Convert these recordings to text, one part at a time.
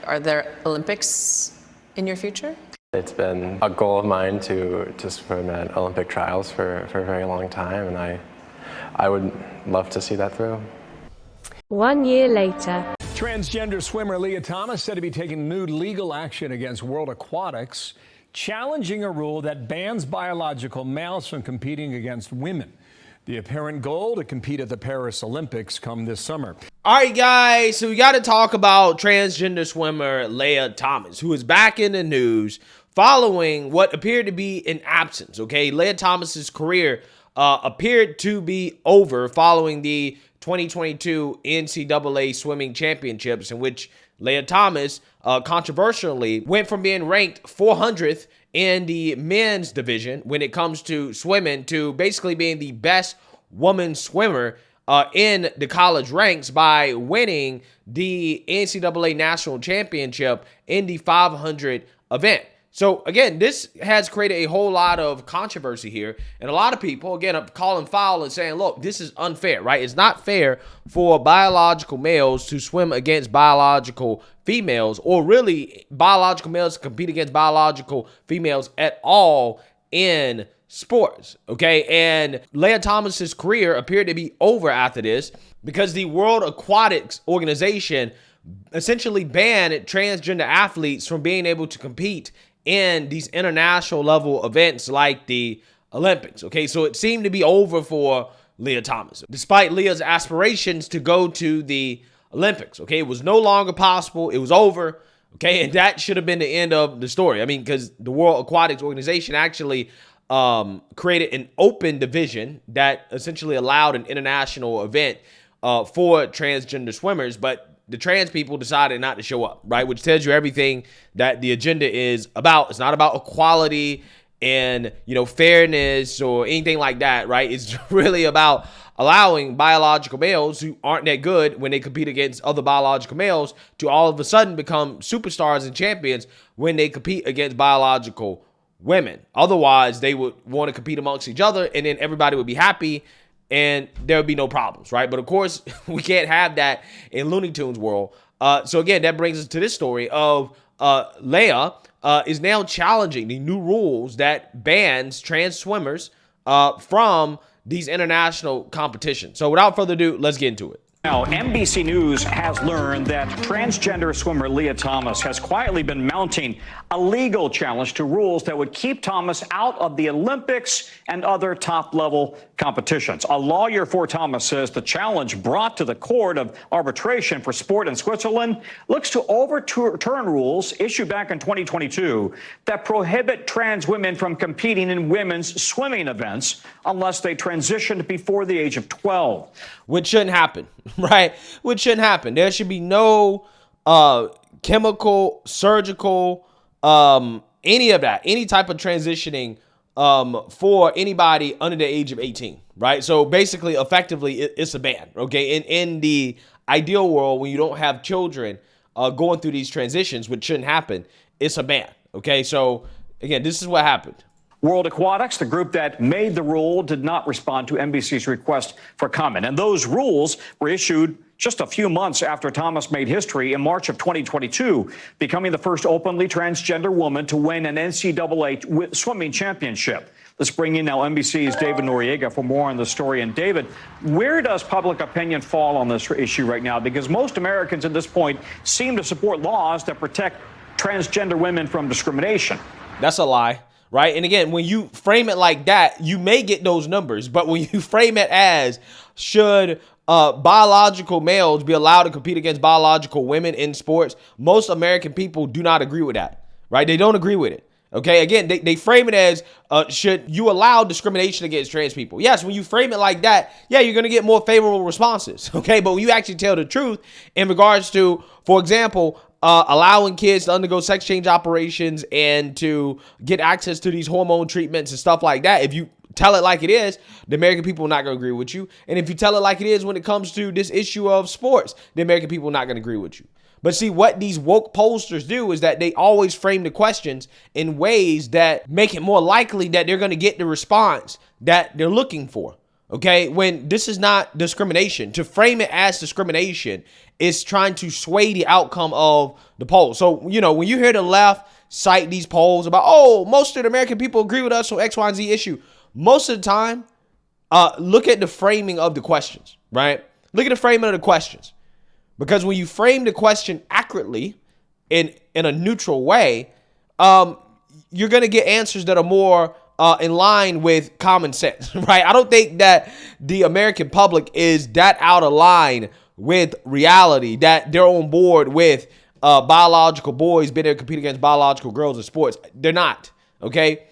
Are there Olympics in your future? It's been a goal of mine to swim at Olympic trials for a very long time, and I would love to see that through. 1 year later. Transgender swimmer Lia Thomas said to be taking new legal action against World Aquatics, challenging a rule that bans biological males from competing against women. The apparent goal to compete at the Paris Olympics come this summer. All right, guys, so we got to talk about transgender swimmer Lia Thomas, who is back in the news following what appeared to be an absence, okay? Lia Thomas's career appeared to be over following the 2022 NCAA swimming championships, in which Lia Thomas controversially went from being ranked 400th in the men's division when it comes to swimming to basically being the best woman swimmer in the college ranks by winning the NCAA national championship in the 500 event. So again, this has created a whole lot of controversy here, and a lot of people, again, are calling foul and saying, look, this is unfair, right? It's not fair for biological males to swim against biological females, or really biological males to compete against biological females at all in sports, okay? And Lia Thomas's career appeared to be over after this because the World Aquatics Organization essentially banned transgender athletes from being able to compete in these international level events like the Olympics, okay? So it seemed to be over for Lia Thomas, despite Lia's aspirations to go to the Olympics, okay? It was no longer possible. It was over, okay? And that should have been the end of the story. I mean, because the World Aquatics Organization actually created an open division that essentially allowed an international event for transgender swimmers, but the trans people decided not to show up, right? Which tells you everything that the agenda is about. It's not about equality and, fairness or anything like that, right? It's really about allowing biological males who aren't that good when they compete against other biological males to all of a sudden become superstars and champions when they compete against biological women. Otherwise, they would want to compete amongst each other, and then everybody would be happy and there would be no problems, right? But of course, we can't have that in Looney Tunes world. So again, that brings us to this story of Lia is now challenging the new rules that bans trans swimmers from these international competitions. So without further ado, let's get into it. Now, NBC News has learned that transgender swimmer Lia Thomas has quietly been mounting a legal challenge to rules that would keep Thomas out of the Olympics and other top-level competitions. A lawyer for Thomas says the challenge brought to the Court of Arbitration for Sport in Switzerland looks to overturn rules issued back in 2022 that prohibit trans women from competing in women's swimming events unless they transitioned before the age of 12. Which shouldn't happen, right? Which shouldn't happen. There should be no chemical, surgical, any of that, any type of transitioning for anybody under the age of 18, right? So basically, effectively, it's a ban, okay? In the ideal world, when you don't have children going through these transitions, which shouldn't happen, it's a ban, okay? So again, this is what happened. World Aquatics, the group that made the rule, did not respond to NBC's request for comment. And those rules were issued just a few months after Thomas made history in March of 2022, becoming the first openly transgender woman to win an NCAA swimming championship. Let's bring in now NBC's David Noriega for more on the story. And David, where does public opinion fall on this issue right now? Because most Americans at this point seem to support laws that protect transgender women from discrimination. That's a lie. Right. And again, when you frame it like that, you may get those numbers. But when you frame it as should biological males be allowed to compete against biological women in sports, most American people do not agree with that. Right. They don't agree with it. OK, again, they frame it as should you allow discrimination against trans people? Yes. When you frame it like that, yeah, you're going to get more favorable responses. OK, but when you actually tell the truth in regards to, for example, allowing kids to undergo sex change operations and to get access to these hormone treatments and stuff like that, if you tell it like it is, the American people are not going to agree with you. And if you tell it like it is when it comes to this issue of sports, the American people are not going to agree with you. But see, what these woke pollsters do is that they always frame the questions in ways that make it more likely that they're going to get the response that they're looking for. Okay, when this is not discrimination. To frame it as discrimination is trying to sway the outcome of the poll. So, you know, when you hear the left cite these polls about, oh, most of the American people agree with us on X, Y, and Z issue, most of the time, look at the framing of the questions, right? Look at the framing of the questions. Because when you frame the question accurately in a neutral way, you're going to get answers that are more in line with common sense, right? I don't think that the American public is that out of line with reality, that they're on board with biological boys being able to compete against biological girls in sports. They're not, okay?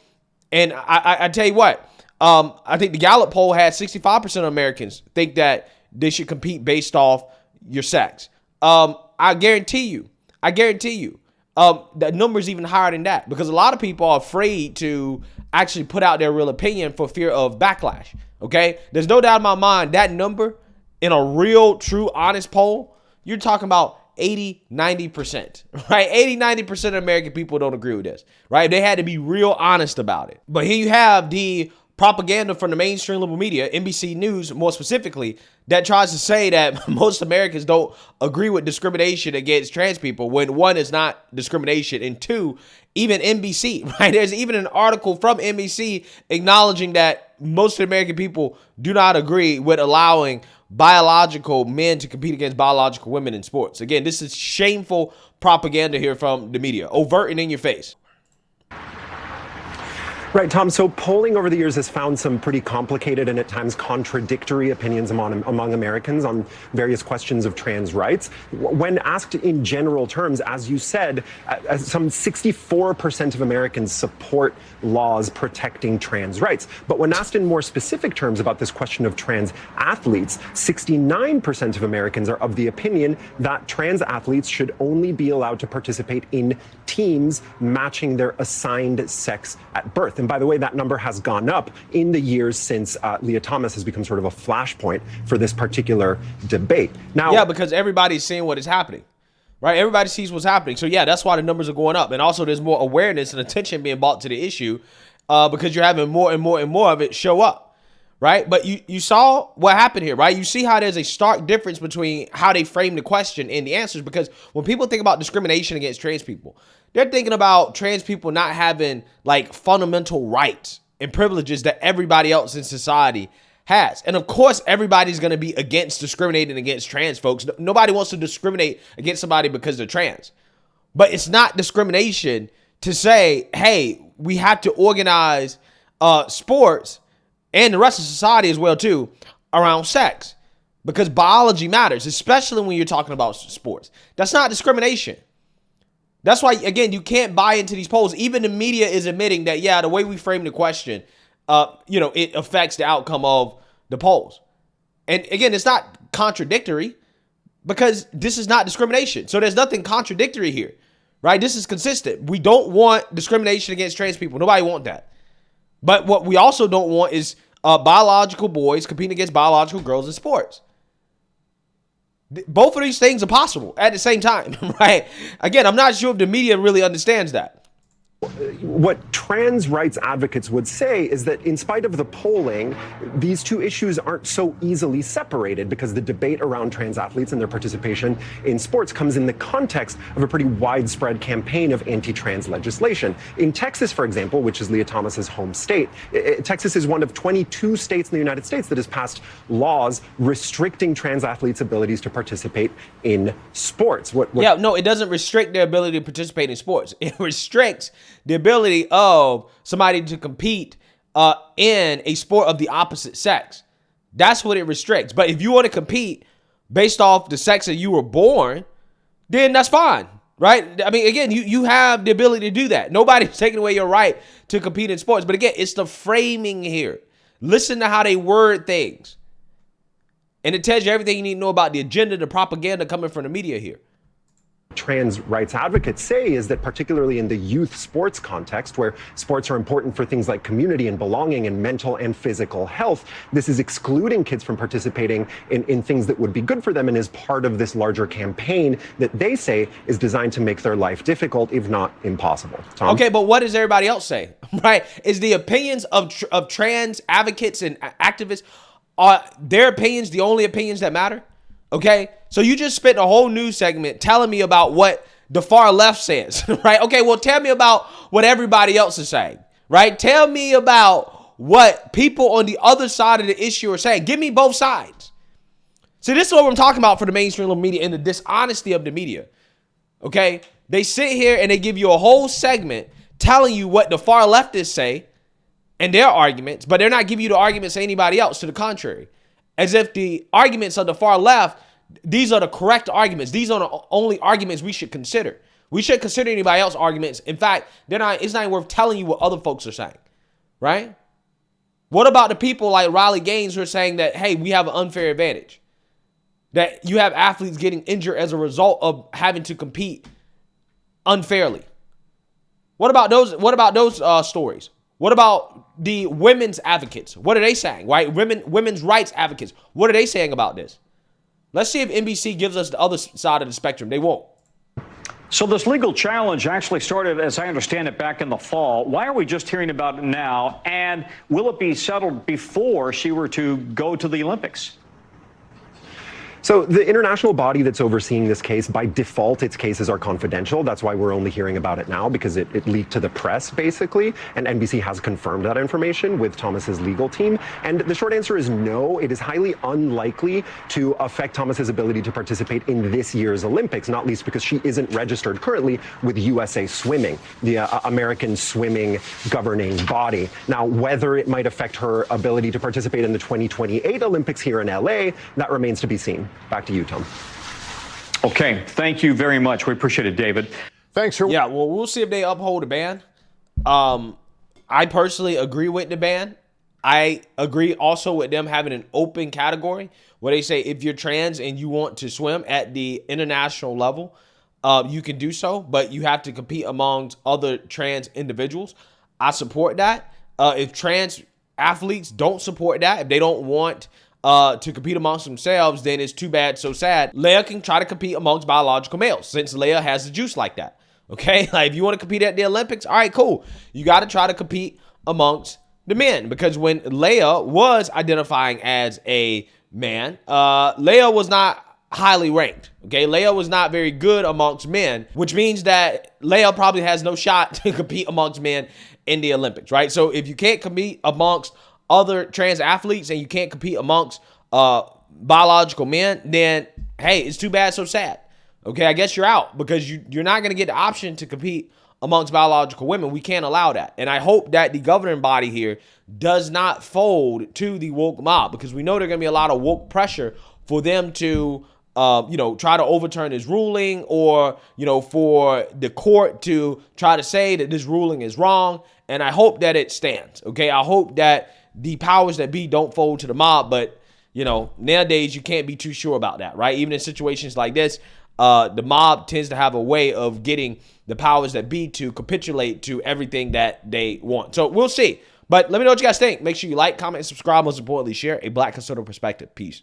And I tell you what, I think the Gallup poll had 65% of Americans think that they should compete based off your sex. I guarantee you, the number is even higher than that because a lot of people are afraid to actually put out their real opinion for fear of backlash. Okay, there's no doubt in my mind that number in a real, true, honest poll, you're talking about 80-90%, right? 80-90% of American people don't agree with this, right? They had to be real honest about it. But here you have the propaganda from the mainstream liberal media, NBC News more specifically, that tries to say that most Americans don't agree with discrimination against trans people when one is not discrimination and two, even NBC, right? There's even an article from NBC acknowledging that most of the American people do not agree with allowing biological men to compete against biological women in sports. Again, this is shameful propaganda here from the media, overt and in your face. Right, Tom. So polling over the years has found some pretty complicated and at times contradictory opinions among Americans on various questions of trans rights. When asked in general terms, as you said, some 64% of Americans support laws protecting trans rights. But when asked in more specific terms about this question of trans athletes, 69% of Americans are of the opinion that trans athletes should only be allowed to participate in teams matching their assigned sex at birth. And by the way, that number has gone up in the years since Lia Thomas has become sort of a flashpoint for this particular debate. Now, yeah, because everybody's seeing what is happening, right? Everybody sees what's happening. So yeah, that's why the numbers are going up. And also there's more awareness and attention being brought to the issue because you're having more and more and more of it show up, right? But you saw what happened here, right? You see how there's a stark difference between how they frame the question and the answers, because when people think about discrimination against trans people, they're thinking about trans people not having like fundamental rights and privileges that everybody else in society has. And of course, everybody's going to be against discriminating against trans folks. Nobody wants to discriminate against somebody because they're trans. But it's not discrimination to say, hey, we have to organize sports and the rest of society as well, too, around sex. Because biology matters, especially when you're talking about sports. That's not discrimination. That's why, again, you can't buy into these polls. Even the media is admitting that, yeah, the way we frame the question, it affects the outcome of the polls. And again, it's not contradictory because this is not discrimination. So there's nothing contradictory here, right? This is consistent. We don't want discrimination against trans people. Nobody wants that. But what we also don't want is biological boys competing against biological girls in sports. Both of these things are possible at the same time, right? Again, I'm not sure if the media really understands that. What trans rights advocates would say is that in spite of the polling, these two issues aren't so easily separated because the debate around trans athletes and their participation in sports comes in the context of a pretty widespread campaign of anti-trans legislation. In Texas, for example, which is Lia Thomas's home state, Texas is one of 22 states in the United States that has passed laws restricting trans athletes' abilities to participate in sports. Yeah, no, it doesn't restrict their ability to participate in sports. It restricts the ability of somebody to compete in a sport of the opposite sex. That's what it restricts. But if you want to compete based off the sex that you were born, then that's fine, right? I mean, again, you have the ability to do that. Nobody's taking away your right to compete in sports. But again, it's the framing here. Listen to how they word things. And it tells you everything you need to know about the agenda, the propaganda coming from the media here. Trans rights advocates say is that particularly in the youth sports context, where sports are important for things like community and belonging and mental and physical health, this is excluding kids from participating in things that would be good for them and is part of this larger campaign that they say is designed to make their life difficult, if not impossible. Tom? Okay, but what does everybody else say, right? Is the opinions of trans advocates and activists are their opinions the only opinions that matter? Okay, so you just spent a whole news segment telling me about what the far left says, right? Okay, well, tell me about what everybody else is saying, right? Tell me about what people on the other side of the issue are saying. Give me both sides. See, this is what I'm talking about for the mainstream media and the dishonesty of the media, okay? They sit here and they give you a whole segment telling you what the far leftists say and their arguments, but they're not giving you the arguments of anybody else, to the contrary. As if the arguments of the far left, these are the correct arguments. These are the only arguments we should consider. We shouldn't consider anybody else's arguments. In fact, it's not even worth telling you what other folks are saying, right? What about the people like Riley Gaines who are saying that, hey, we have an unfair advantage, that you have athletes getting injured as a result of having to compete unfairly? What about those stories? What about the women's advocates? What are they saying, right? Women's rights advocates. What are they saying about this? Let's see if NBC gives us the other side of the spectrum. They won't. So this legal challenge actually started, as I understand it, back in the fall. Why are we just hearing about it now? And will it be settled before she were to go to the Olympics? So the international body that's overseeing this case, by default, its cases are confidential. That's why we're only hearing about it now, because it leaked to the press, basically. And NBC has confirmed that information with Thomas's legal team. And the short answer is no. It is highly unlikely to affect Thomas's ability to participate in this year's Olympics, not least because she isn't registered currently with USA Swimming, the American swimming governing body. Now, whether it might affect her ability to participate in the 2028 Olympics here in LA, that remains to be seen. Back to you, Tom. Okay, thank you very much. We appreciate it, David. Thanks for. Yeah, well, we'll see if they uphold the ban. I personally agree with the ban. I agree also with them having an open category where they say if you're trans and you want to swim at the international level, you can do so, but you have to compete amongst other trans individuals. I support that. If trans athletes don't support that, if they don't want to compete amongst themselves, then it's too bad, so sad. Lia can try to compete amongst biological males since Lia has the juice like that. Okay, like if you want to compete at the Olympics, all right, cool. You got to try to compete amongst the men, because when Lia was identifying as a man, Lia was not highly ranked. Okay, Lia was not very good amongst men, which means that Lia probably has no shot to compete amongst men in the Olympics, right? So if you can't compete amongst other trans athletes and you can't compete amongst biological men, then hey, it's too bad, so sad. Okay, I guess you're out, because you're not going to get the option to compete amongst biological women. We can't allow that. And I hope that the governing body here does not fold to the woke mob, because we know there's going to be a lot of woke pressure for them to try to overturn this ruling, or for the court to try to say that this ruling is wrong. And I hope that it stands. Okay, I hope that the powers that be don't fold to the mob, but nowadays you can't be too sure about that, right? Even in situations like this, the mob tends to have a way of getting the powers that be to capitulate to everything that they want. So we'll see. But let me know what you guys think. Make sure you like, comment, and subscribe. Most importantly, share a Black conservative perspective. Peace.